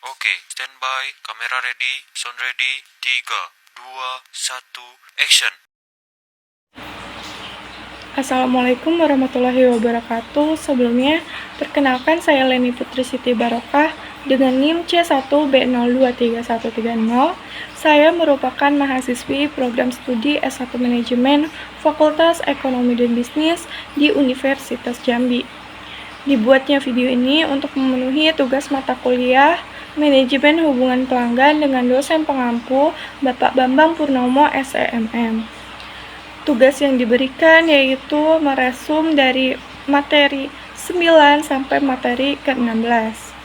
Oke, standby, kamera ready, sound ready, 3, 2, 1, action. Assalamualaikum warahmatullahi wabarakatuh. Sebelumnya, perkenalkan saya Leni Putri Siti Barokah dengan NIM C1B023130. Saya merupakan mahasiswi program studi S1 Manajemen Fakultas Ekonomi dan Bisnis di Universitas Jambi. Dibuatnya video ini untuk memenuhi tugas mata kuliah Manajemen Hubungan Pelanggan dengan dosen pengampu Bapak Bambang Purnomo SEMM. Tugas yang diberikan yaitu meresum dari materi 9 sampai materi ke-16.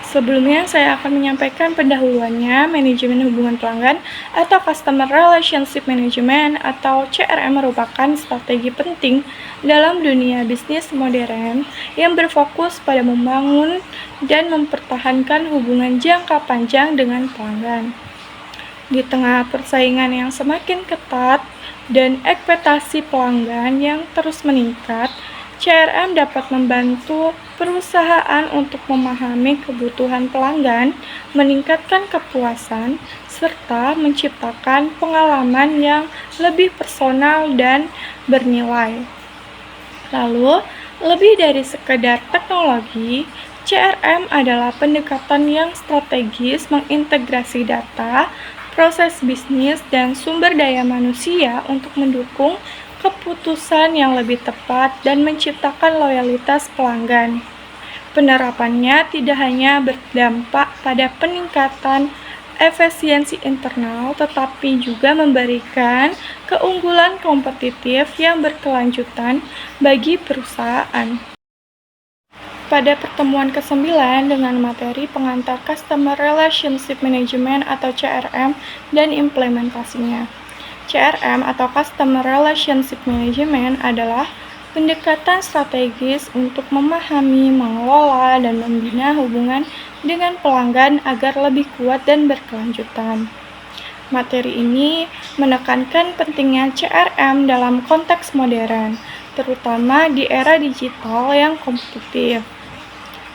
Sebelumnya saya akan menyampaikan pendahuluannya. Manajemen hubungan pelanggan atau Customer Relationship Management atau CRM merupakan strategi penting dalam dunia bisnis modern yang berfokus pada membangun dan mempertahankan hubungan jangka panjang dengan pelanggan. Di tengah persaingan yang semakin ketat dan ekspektasi pelanggan yang terus meningkat, CRM dapat membantu perusahaan untuk memahami kebutuhan pelanggan, meningkatkan kepuasan, serta menciptakan pengalaman yang lebih personal dan bernilai. Lalu, lebih dari sekedar teknologi, CRM adalah pendekatan yang strategis mengintegrasi data, proses bisnis, dan sumber daya manusia untuk mendukung keputusan yang lebih tepat dan menciptakan loyalitas pelanggan. Penerapannya tidak hanya berdampak pada peningkatan efisiensi internal, tetapi juga memberikan keunggulan kompetitif yang berkelanjutan bagi perusahaan. Pada pertemuan ke-9 dengan materi pengantar Customer Relationship Management atau CRM dan implementasinya. CRM atau Customer Relationship Management adalah pendekatan strategis untuk memahami, mengelola, dan membina hubungan dengan pelanggan agar lebih kuat dan berkelanjutan. Materi ini menekankan pentingnya CRM dalam konteks modern, terutama di era digital yang kompetitif.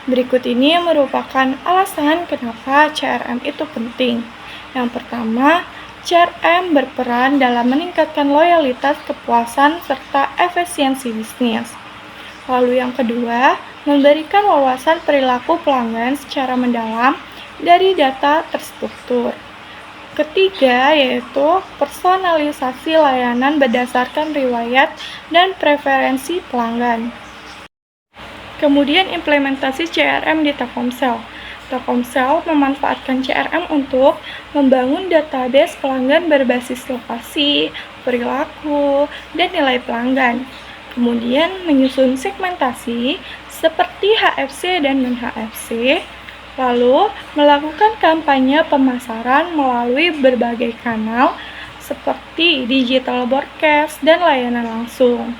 Berikut ini merupakan alasan kenapa CRM itu penting. Yang pertama, CRM berperan dalam meningkatkan loyalitas, kepuasan, serta efisiensi bisnis. Lalu yang kedua, memberikan wawasan perilaku pelanggan secara mendalam dari data terstruktur. Ketiga, yaitu personalisasi layanan berdasarkan riwayat dan preferensi pelanggan. Kemudian implementasi CRM di Telkomsel. Telkomsel memanfaatkan CRM untuk membangun database pelanggan berbasis lokasi, perilaku, dan nilai pelanggan. Kemudian menyusun segmentasi seperti HFC dan non-HFC, lalu melakukan kampanye pemasaran melalui berbagai kanal seperti digital broadcast dan layanan langsung.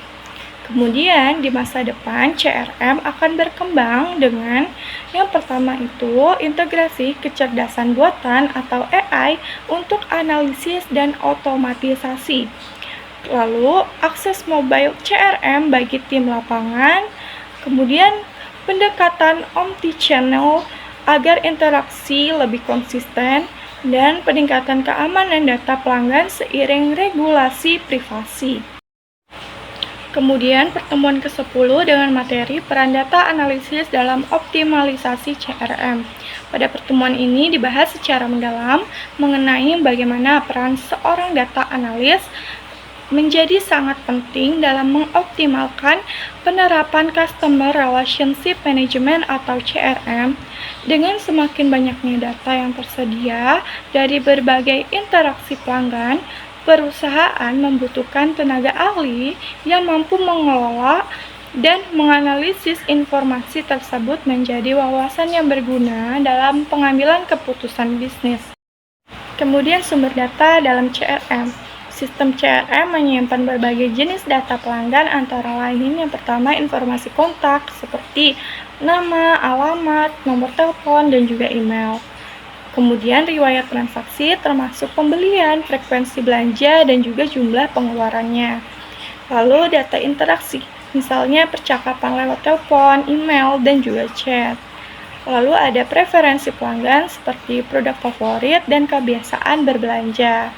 Kemudian di masa depan CRM akan berkembang dengan yang pertama itu integrasi kecerdasan buatan atau AI untuk analisis dan otomatisasi. Lalu akses mobile CRM bagi tim lapangan. Kemudian pendekatan omnichannel agar interaksi lebih konsisten dan peningkatan keamanan data pelanggan seiring regulasi privasi. Kemudian pertemuan ke-10 dengan materi peran data analisis dalam optimalisasi CRM. Pada pertemuan ini dibahas secara mendalam mengenai bagaimana peran seorang data analis menjadi sangat penting dalam mengoptimalkan penerapan Customer Relationship Management atau CRM. Dengan semakin banyaknya data yang tersedia dari berbagai interaksi pelanggan, perusahaan membutuhkan tenaga ahli yang mampu mengelola dan menganalisis informasi tersebut menjadi wawasan yang berguna dalam pengambilan keputusan bisnis. Kemudian sumber data dalam CRM. Sistem CRM menyimpan berbagai jenis data pelanggan antara lain yang pertama informasi kontak seperti nama, alamat, nomor telepon, dan juga email. Kemudian riwayat transaksi termasuk pembelian, frekuensi belanja, dan juga jumlah pengeluarannya. Lalu data interaksi, misalnya percakapan lewat telepon, email, dan juga chat. Lalu ada preferensi pelanggan seperti produk favorit dan kebiasaan berbelanja.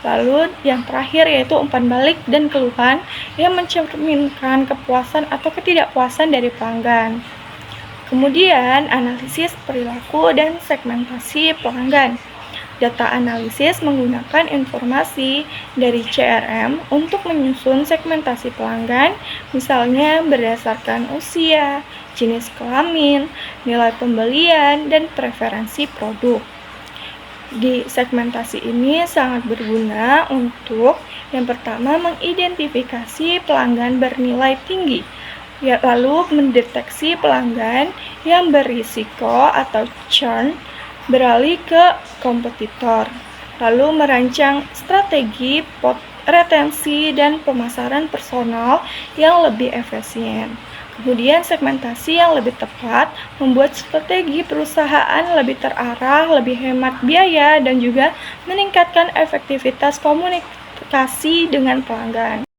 Lalu yang terakhir yaitu umpan balik dan keluhan yang mencerminkan kepuasan atau ketidakpuasan dari pelanggan. Kemudian analisis perilaku dan segmentasi pelanggan. Data analisis menggunakan informasi dari CRM untuk menyusun segmentasi pelanggan, misalnya berdasarkan usia, jenis kelamin, nilai pembelian, dan preferensi produk. Di segmentasi ini sangat berguna untuk yang pertama mengidentifikasi pelanggan bernilai tinggi, lalu mendeteksi pelanggan yang berisiko atau churn beralih ke kompetitor, lalu merancang strategi retensi dan pemasaran personal yang lebih efisien. Kemudian segmentasi yang lebih tepat membuat strategi perusahaan lebih terarah, lebih hemat biaya, dan juga meningkatkan efektivitas komunikasi dengan pelanggan.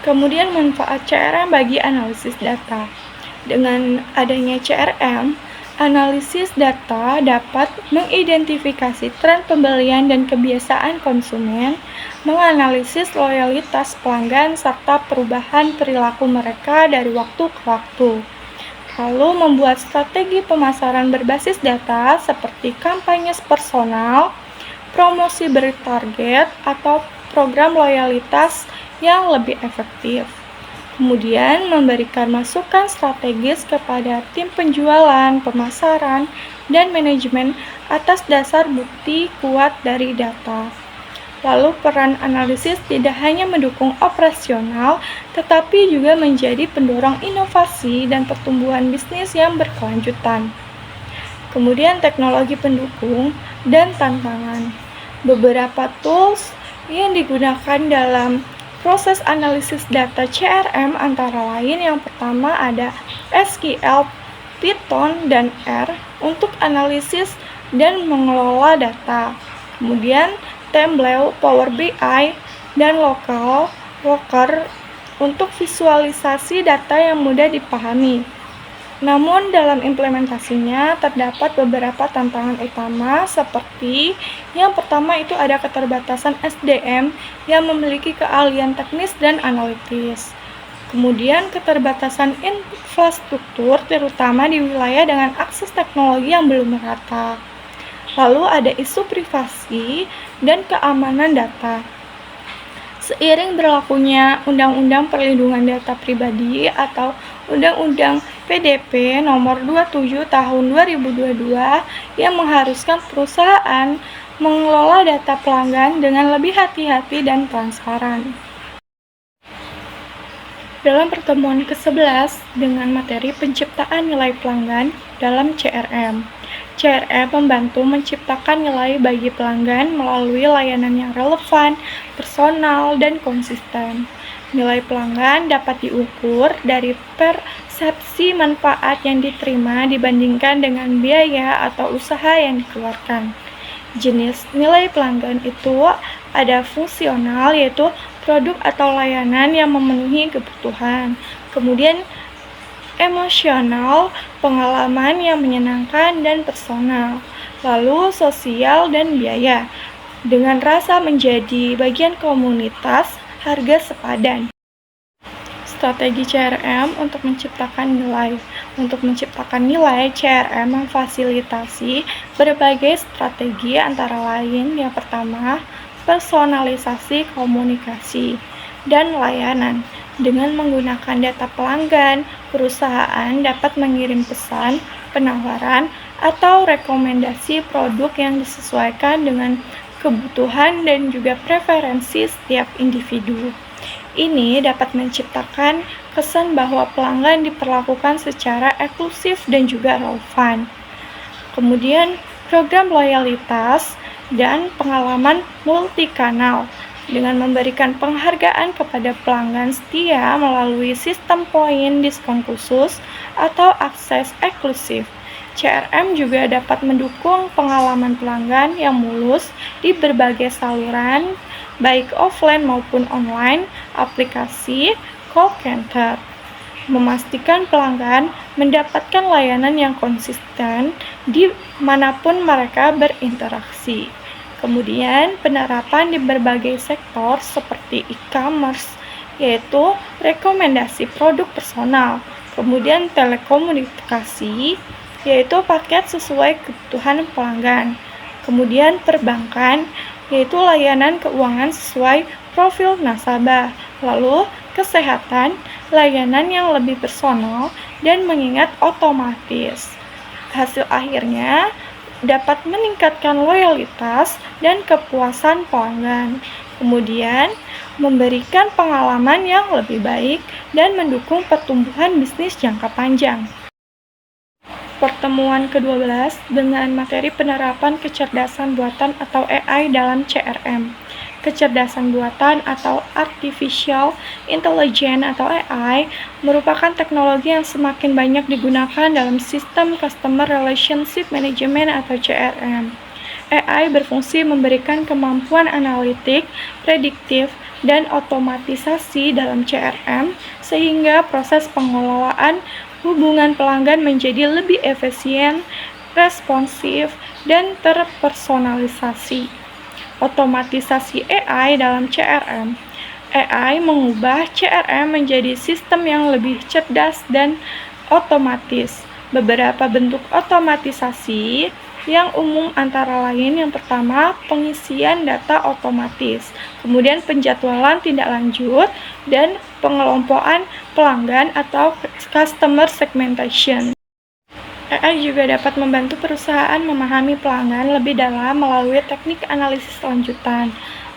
Kemudian manfaat CRM bagi analisis data. Dengan adanya CRM, analisis data dapat mengidentifikasi tren pembelian dan kebiasaan konsumen, menganalisis loyalitas pelanggan, serta perubahan perilaku mereka dari waktu ke waktu. Lalu membuat strategi pemasaran berbasis data seperti kampanye personal, promosi bertarget, atau program loyalitas yang lebih efektif. Kemudian memberikan masukan strategis kepada tim penjualan, pemasaran, dan manajemen atas dasar bukti kuat dari data. Lalu peran analisis tidak hanya mendukung operasional, tetapi juga menjadi pendorong inovasi dan pertumbuhan bisnis yang berkelanjutan. Kemudian teknologi pendukung dan tantangan. Beberapa tools yang digunakan dalam proses analisis data CRM antara lain yang pertama ada SQL, Python, dan R untuk analisis dan mengelola data. Kemudian Tableau, Power BI, dan Looker untuk visualisasi data yang mudah dipahami. Namun dalam implementasinya terdapat beberapa tantangan utama seperti yang pertama itu ada keterbatasan SDM yang memiliki keahlian teknis dan analitis. Kemudian keterbatasan infrastruktur terutama di wilayah dengan akses teknologi yang belum merata. Lalu ada isu privasi dan keamanan data. Seiring berlakunya Undang-Undang Perlindungan Data Pribadi atau Undang-Undang PDP Nomor 27 Tahun 2022 yang mengharuskan perusahaan mengelola data pelanggan dengan lebih hati-hati dan transparan. Dalam pertemuan ke-11 dengan materi penciptaan nilai pelanggan dalam CRM. CRM membantu menciptakan nilai bagi pelanggan melalui layanan yang relevan, personal, dan konsisten. Nilai pelanggan dapat diukur dari persepsi manfaat yang diterima dibandingkan dengan biaya atau usaha yang dikeluarkan. Jenis nilai pelanggan itu ada fungsional, yaitu produk atau layanan yang memenuhi kebutuhan. Kemudian emosional, pengalaman yang menyenangkan dan personal. Lalu sosial dan biaya, dengan rasa menjadi bagian komunitas, harga sepadan. Strategi CRM untuk menciptakan nilai. Untuk menciptakan nilai, CRM memfasilitasi berbagai strategi antara lain yang pertama, personalisasi komunikasi dan layanan. Dengan menggunakan data pelanggan, perusahaan dapat mengirim pesan, penawaran, atau rekomendasi produk yang disesuaikan dengan kebutuhan dan juga preferensi setiap individu. Ini dapat menciptakan kesan bahwa pelanggan diperlakukan secara eksklusif dan juga relevan. Kemudian, program loyalitas dan pengalaman multikanal dengan memberikan penghargaan kepada pelanggan setia melalui sistem poin diskon khusus atau akses eksklusif. CRM juga dapat mendukung pengalaman pelanggan yang mulus di berbagai saluran, baik offline maupun online, aplikasi, call center. memastikan pelanggan mendapatkan layanan yang konsisten di manapun mereka berinteraksi. Kemudian, penerapan di berbagai sektor seperti e-commerce, yaitu rekomendasi produk personal. Kemudian, telekomunikasi, yaitu paket sesuai kebutuhan pelanggan. Kemudian, perbankan, yaitu layanan keuangan sesuai profil nasabah. Lalu, kesehatan, layanan yang lebih personal dan mengingat otomatis. Hasil akhirnya dapat meningkatkan loyalitas dan kepuasan pelanggan. Kemudian, memberikan pengalaman yang lebih baik dan mendukung pertumbuhan bisnis jangka panjang. Pertemuan ke-12 dengan materi penerapan kecerdasan buatan atau AI dalam CRM. Kecerdasan buatan atau Artificial Intelligence atau AI merupakan teknologi yang semakin banyak digunakan dalam sistem Customer Relationship Management atau CRM. AI berfungsi memberikan kemampuan analitik, prediktif, dan otomatisasi dalam CRM sehingga proses pengelolaan hubungan pelanggan menjadi lebih efisien, responsif, dan terpersonalisasi. Otomatisasi AI dalam CRM. AI mengubah CRM menjadi sistem yang lebih cerdas dan otomatis. Beberapa bentuk otomatisasi yang umum antara lain yang pertama, pengisian data otomatis, kemudian penjadwalan tindak lanjut, dan pengelompokan pelanggan atau customer segmentation. AI juga dapat membantu perusahaan memahami pelanggan lebih dalam melalui teknik analisis lanjutan,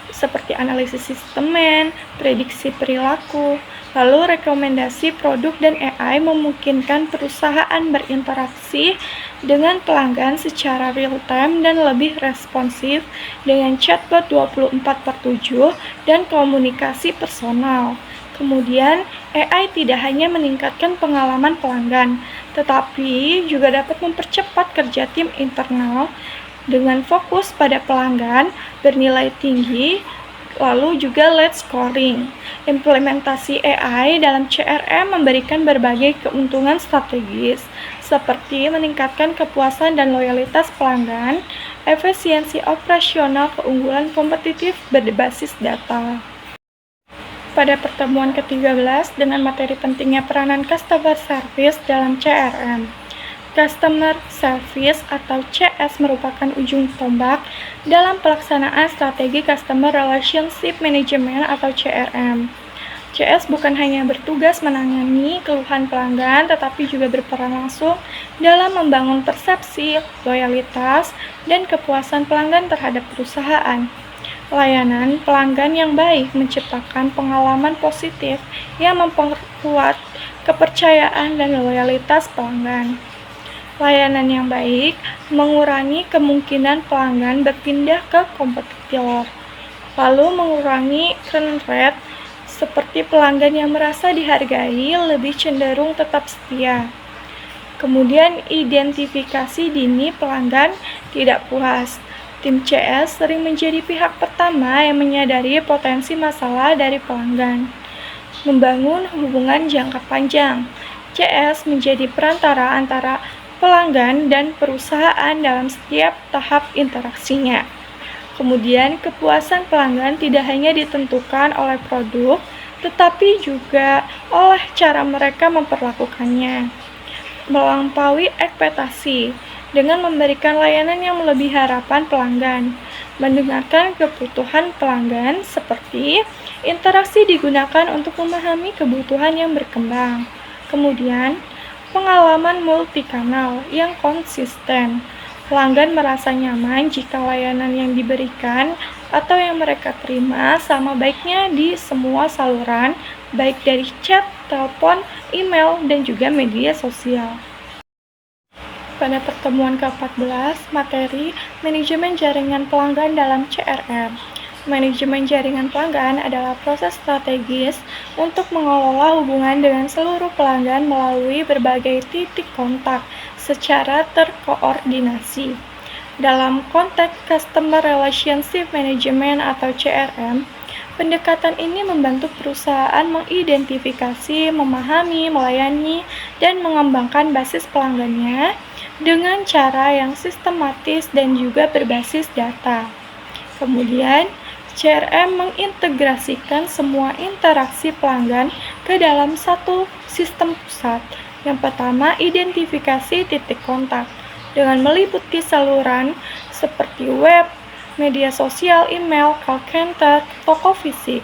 seperti analisis sistemen, prediksi perilaku, lalu rekomendasi produk dan AI memungkinkan perusahaan berinteraksi dengan pelanggan secara real-time dan lebih responsif dengan chatbot 24/7 dan komunikasi personal. Kemudian, AI tidak hanya meningkatkan pengalaman pelanggan, tetapi juga dapat mempercepat kerja tim internal dengan fokus pada pelanggan bernilai tinggi, lalu juga lead scoring. Implementasi AI dalam CRM memberikan berbagai keuntungan strategis, seperti meningkatkan kepuasan dan loyalitas pelanggan, efisiensi operasional, keunggulan kompetitif berbasis data. Pada pertemuan ke-13 dengan materi pentingnya peranan customer service dalam CRM. Customer Service atau CS merupakan ujung tombak dalam pelaksanaan strategi Customer Relationship Management atau CRM. CS bukan hanya bertugas menangani keluhan pelanggan, tetapi juga berperan langsung dalam membangun persepsi, loyalitas, dan kepuasan pelanggan terhadap perusahaan. Layanan pelanggan yang baik menciptakan pengalaman positif yang memperkuat kepercayaan dan loyalitas pelanggan. Layanan yang baik mengurangi kemungkinan pelanggan berpindah ke kompetitor, lalu mengurangi churn rate, seperti pelanggan yang merasa dihargai lebih cenderung tetap setia. Kemudian, identifikasi dini pelanggan tidak puas. Tim CS sering menjadi pihak pertama yang menyadari potensi masalah dari pelanggan. Membangun hubungan jangka panjang. CS menjadi perantara antara pelanggan dan perusahaan dalam setiap tahap interaksinya. Kemudian, kepuasan pelanggan tidak hanya ditentukan oleh produk, tetapi juga oleh cara mereka memperlakukannya. Melampaui ekspektasi dengan memberikan layanan yang melebihi harapan pelanggan, mendengarkan kebutuhan pelanggan seperti interaksi digunakan untuk memahami kebutuhan yang berkembang. Kemudian, pengalaman multikanal yang konsisten. Pelanggan merasa nyaman jika layanan yang diberikan atau yang mereka terima sama baiknya di semua saluran, baik dari chat, telepon, email, dan juga media sosial. Pada pertemuan ke-14, materi manajemen jaringan pelanggan dalam CRM. Manajemen jaringan pelanggan adalah proses strategis untuk mengelola hubungan dengan seluruh pelanggan melalui berbagai titik kontak secara terkoordinasi. Dalam konteks Customer Relationship Management atau CRM, Pendekatan ini membantu perusahaan mengidentifikasi, memahami, melayani, dan mengembangkan basis pelanggannya dengan cara yang sistematis dan juga berbasis data. Kemudian, CRM mengintegrasikan semua interaksi pelanggan ke dalam satu sistem pusat. Yang pertama, identifikasi titik kontak dengan meliputi saluran seperti web, media sosial, email, call center, toko fisik.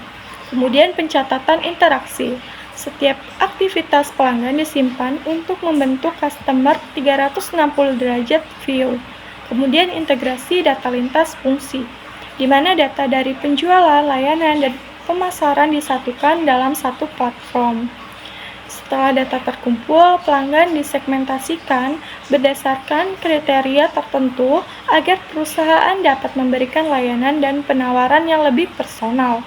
Kemudian pencatatan interaksi. Setiap aktivitas pelanggan disimpan untuk membentuk customer 360 derajat view. Kemudian integrasi data lintas fungsi, di mana data dari penjualan, layanan, dan pemasaran disatukan dalam satu platform. Setelah data terkumpul, pelanggan disegmentasikan berdasarkan kriteria tertentu agar perusahaan dapat memberikan layanan dan penawaran yang lebih personal.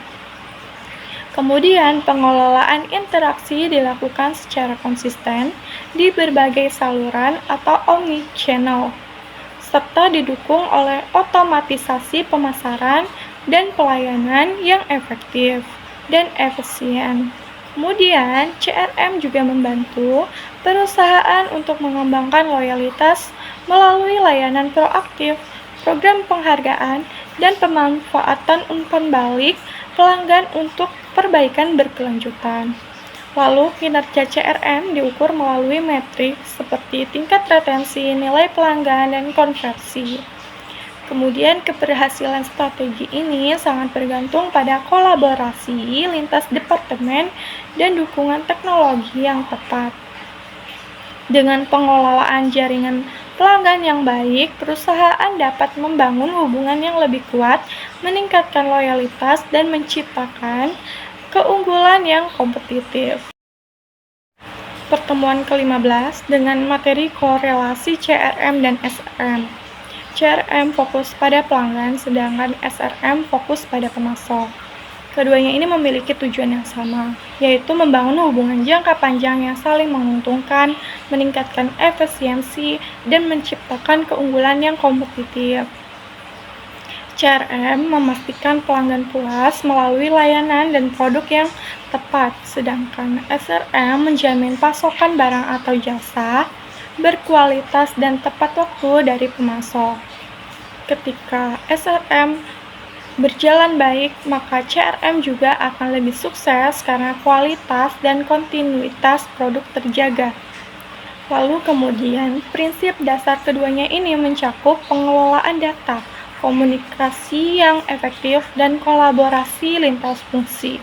Kemudian, pengelolaan interaksi dilakukan secara konsisten di berbagai saluran atau omni-channel, serta didukung oleh otomatisasi pemasaran dan pelayanan yang efektif dan efisien. Kemudian, CRM juga membantu perusahaan untuk mengembangkan loyalitas melalui layanan proaktif, program penghargaan, dan pemanfaatan umpan balik pelanggan untuk perbaikan berkelanjutan. Lalu, kinerja CRM diukur melalui metrik seperti tingkat retensi, nilai pelanggan, dan konversi. Kemudian, keberhasilan strategi ini sangat bergantung pada kolaborasi lintas departemen dan dukungan teknologi yang tepat. Dengan pengelolaan jaringan pelanggan yang baik, perusahaan dapat membangun hubungan yang lebih kuat, meningkatkan loyalitas, dan menciptakan keunggulan yang kompetitif. Pertemuan ke-15 dengan materi korelasi CRM dan SRM. CRM fokus pada pelanggan, sedangkan SRM fokus pada pemasok. Keduanya ini memiliki tujuan yang sama, yaitu membangun hubungan jangka panjang yang saling menguntungkan, meningkatkan efisiensi, dan menciptakan keunggulan yang kompetitif. CRM memastikan pelanggan puas melalui layanan dan produk yang tepat, sedangkan SRM menjamin pasokan barang atau jasa berkualitas dan tepat waktu dari pemasok. Ketika SRM berjalan baik, maka CRM juga akan lebih sukses karena kualitas dan kontinuitas produk terjaga. Lalu kemudian, prinsip dasar keduanya ini mencakup pengelolaan data, komunikasi yang efektif, dan kolaborasi lintas fungsi.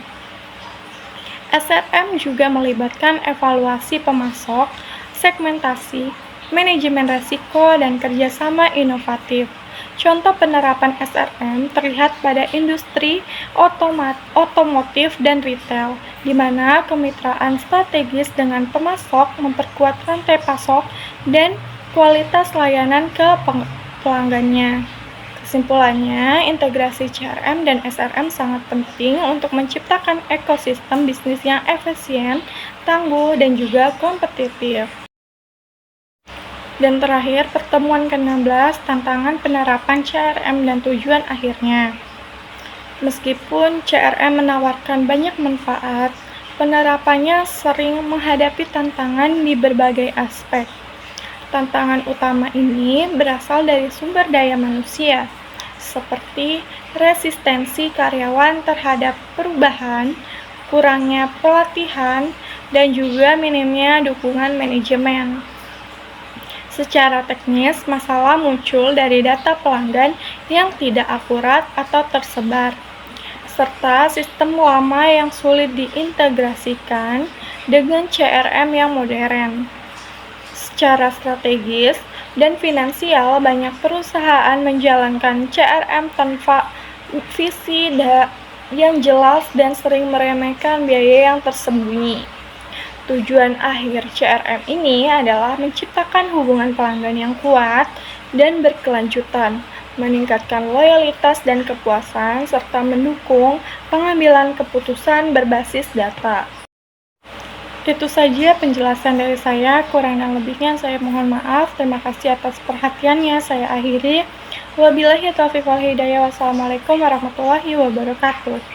SRM juga melibatkan evaluasi pemasok, segmentasi, manajemen risiko, dan kerjasama inovatif. Contoh penerapan SRM terlihat pada industri otomotif dan retail, di mana kemitraan strategis dengan pemasok memperkuat rantai pasok dan kualitas layanan ke pelanggannya. Kesimpulannya, integrasi CRM dan SRM sangat penting untuk menciptakan ekosistem bisnis yang efisien, tangguh, dan juga kompetitif. Dan terakhir, pertemuan ke-16, tantangan penerapan CRM dan tujuan akhirnya. Meskipun CRM menawarkan banyak manfaat, penerapannya sering menghadapi tantangan di berbagai aspek. Tantangan utama ini berasal dari sumber daya manusia, seperti resistensi karyawan terhadap perubahan, kurangnya pelatihan, dan juga minimnya dukungan manajemen. Secara teknis, masalah muncul dari data pelanggan yang tidak akurat atau tersebar, serta sistem lama yang sulit diintegrasikan dengan CRM yang modern. Secara strategis dan finansial, banyak perusahaan menjalankan CRM tanpa visi yang jelas dan sering meremehkan biaya yang tersembunyi. Tujuan akhir CRM ini adalah menciptakan hubungan pelanggan yang kuat dan berkelanjutan, meningkatkan loyalitas dan kepuasan, serta mendukung pengambilan keputusan berbasis data. Itu saja penjelasan dari saya, kurang dan lebihnya saya mohon maaf. Terima kasih atas perhatiannya, saya akhiri. Wabillahi taufiq wal hidayah. Wassalamualaikum warahmatullahi wabarakatuh.